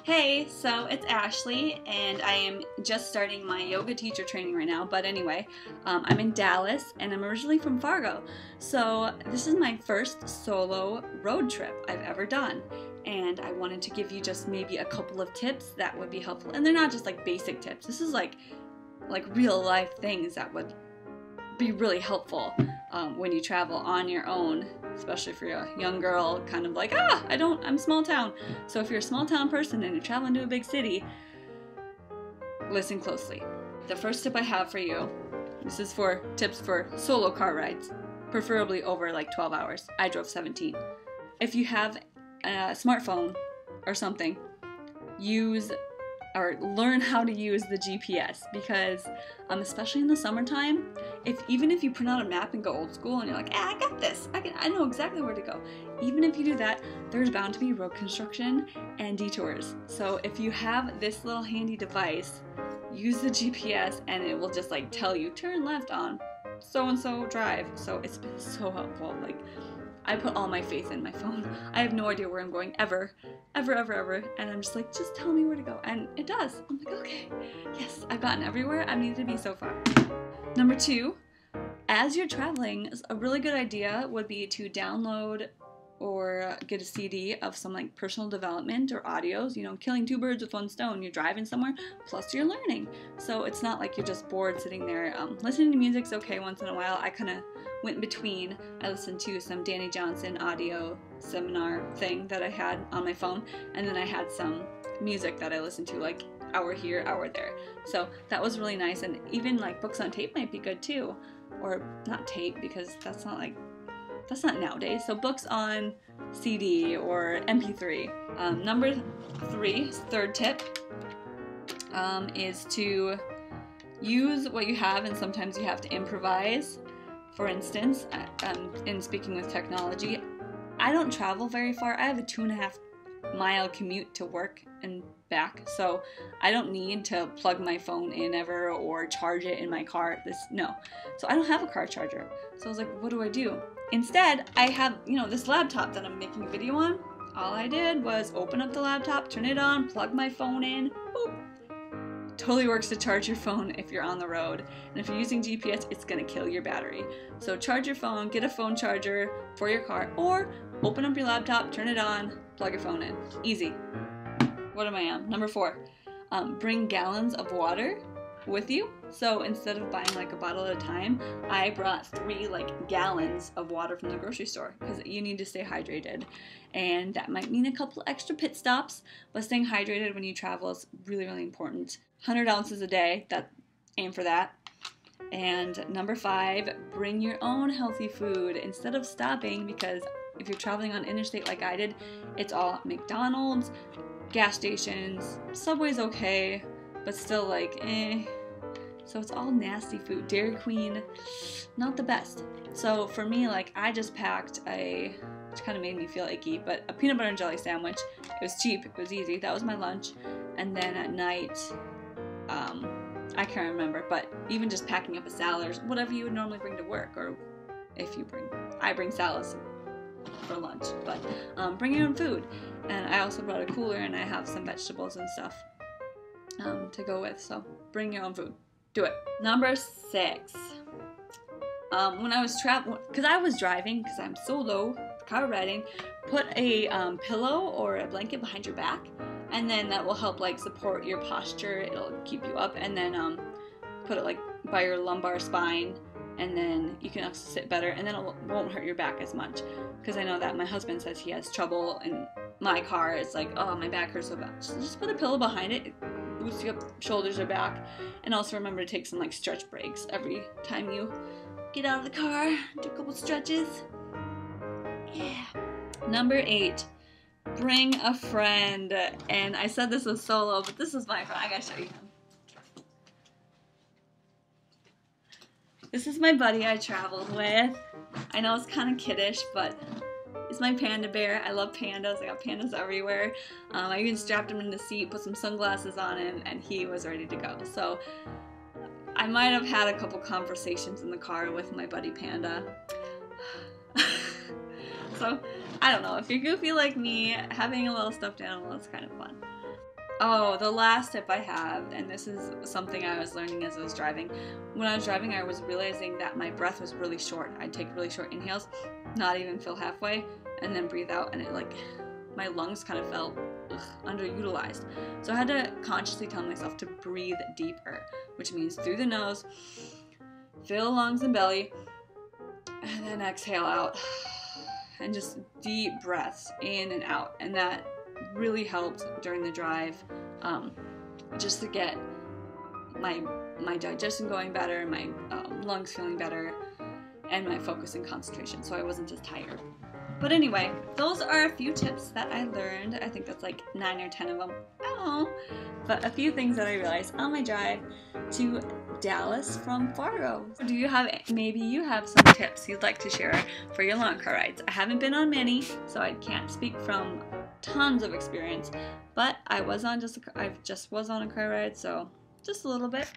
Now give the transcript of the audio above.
Hey, so it's Ashley, and I am just starting my yoga teacher training right now. But anyway, I'm in Dallas, and I'm originally from Fargo. So this is my first solo road trip I've ever done. And I wanted to give you just maybe a couple of tips that would be helpful. And they're not just like basic tips. This is like real life things that would be really helpful when you travel on your own, especially if you're a young girl, kind of like, I'm small town. So if you're a small town person and you're traveling to a big city, listen closely. The first tip I have for you, this is for tips for solo car rides, preferably over like 12 hours. I drove 17. If you have a smartphone or something, learn how to use the GPS, because especially in the summertime, even if you print out a map and go old school and you're like, I got this, I know exactly where to go. Even if you do that, there's bound to be road construction and detours. So if you have this little handy device, use the GPS and it will just like tell you, turn left on so-and-so drive. So it's been so helpful. Like, I put all my faith in my phone. I have no idea where I'm going ever. And I'm just like, just tell me where to go. And it does. I'm like, okay, yes, I've gotten everywhere I needed to be so far. Number 2, as you're traveling, a really good idea would be to download or get a CD of some like personal development or audios, killing two birds with one stone. You're driving somewhere, plus you're learning. So it's not like you're just bored sitting there. Listening to music's okay once in a while. I kind of went between. I listened to some Danny Johnson audio seminar thing that I had on my phone, and then I had some music that I listened to, like hour here, hour there. So that was really nice. And even like books on tape might be good too, or not tape, because that's not nowadays. So books on CD or MP3. Number 3, third tip, is to use what you have, and sometimes you have to improvise. For instance, in speaking with technology, I don't travel very far. I have a 2.5-mile commute to work and back, so I don't need to plug my phone in ever or charge it in my car. So I don't have a car charger. So I was like, what do I do? Instead, I have, this laptop that I'm making a video on. All I did was open up the laptop, turn it on, plug my phone in, boop. Totally works to charge your phone if you're on the road. And if you're using GPS, it's gonna kill your battery. So charge your phone, get a phone charger for your car, or open up your laptop, turn it on, plug your phone in. Easy. What am I on? Number 4, bring gallons of water with you. So instead of buying like a bottle at a time, I brought 3 gallons of water from the grocery store, because you need to stay hydrated. And that might mean a couple extra pit stops, but staying hydrated when you travel is really, really important. 100 ounces a day, aim for that. And number 5, bring your own healthy food instead of stopping, because if you're traveling on interstate like I did, it's all McDonald's, gas stations, Subway's okay, but still so it's all nasty food. Dairy Queen, not the best. So for me, I just packed which kind of made me feel icky, but a peanut butter and jelly sandwich. It was cheap, it was easy, that was my lunch. And then at night, I can't remember, but even just packing up a salad or whatever you would normally bring to work, or I bring salads for lunch, but bring your own food. And I also brought a cooler, and I have some vegetables and stuff to go with, so bring your own food. Do it. Number 6. When I was because I was driving, because I'm solo car riding, put a pillow or a blanket behind your back, and then that will help support your posture. It'll keep you up, and then put it by your lumbar spine, and then you can also sit better, and then it won't hurt your back as much. Because I know that my husband says he has trouble in my car. It's my back hurts so bad. So just put a pillow behind it. Boost your shoulders or back, and also remember to take some stretch breaks every time you get out of the car. Do a couple stretches. Yeah. Number 8, bring a friend. And I said this was solo, but this is my friend. I gotta show you him. This is my buddy I traveled with. I know it's kind of kiddish, but it's my panda bear. I love pandas. I got pandas everywhere. I even strapped him in the seat, put some sunglasses on him, and he was ready to go. So I might have had a couple conversations in the car with my buddy panda. So I don't know. If you're goofy like me, having a little stuffed animal is kind of fun. Oh, the last tip I have, and this is something I was learning as I was driving. When I was driving, I was realizing that my breath was really short. I'd take really short inhales, not even fill halfway, and then breathe out, and it like, my lungs kind of felt underutilized. So I had to consciously tell myself to breathe deeper, which means through the nose, fill lungs and belly, and then exhale out. And just deep breaths in and out. And that really helped during the drive, just to get my digestion going better, my lungs feeling better, and my focus and concentration, so I wasn't as tired. But anyway, those are a few tips that I learned. I think that's like 9 or 10 of them. I don't know. But a few things that I realized on my drive to Dallas from Fargo. Maybe you have some tips you'd like to share for your long car rides. I haven't been on many, so I can't speak from tons of experience, but I just was on a car ride, so just a little bit.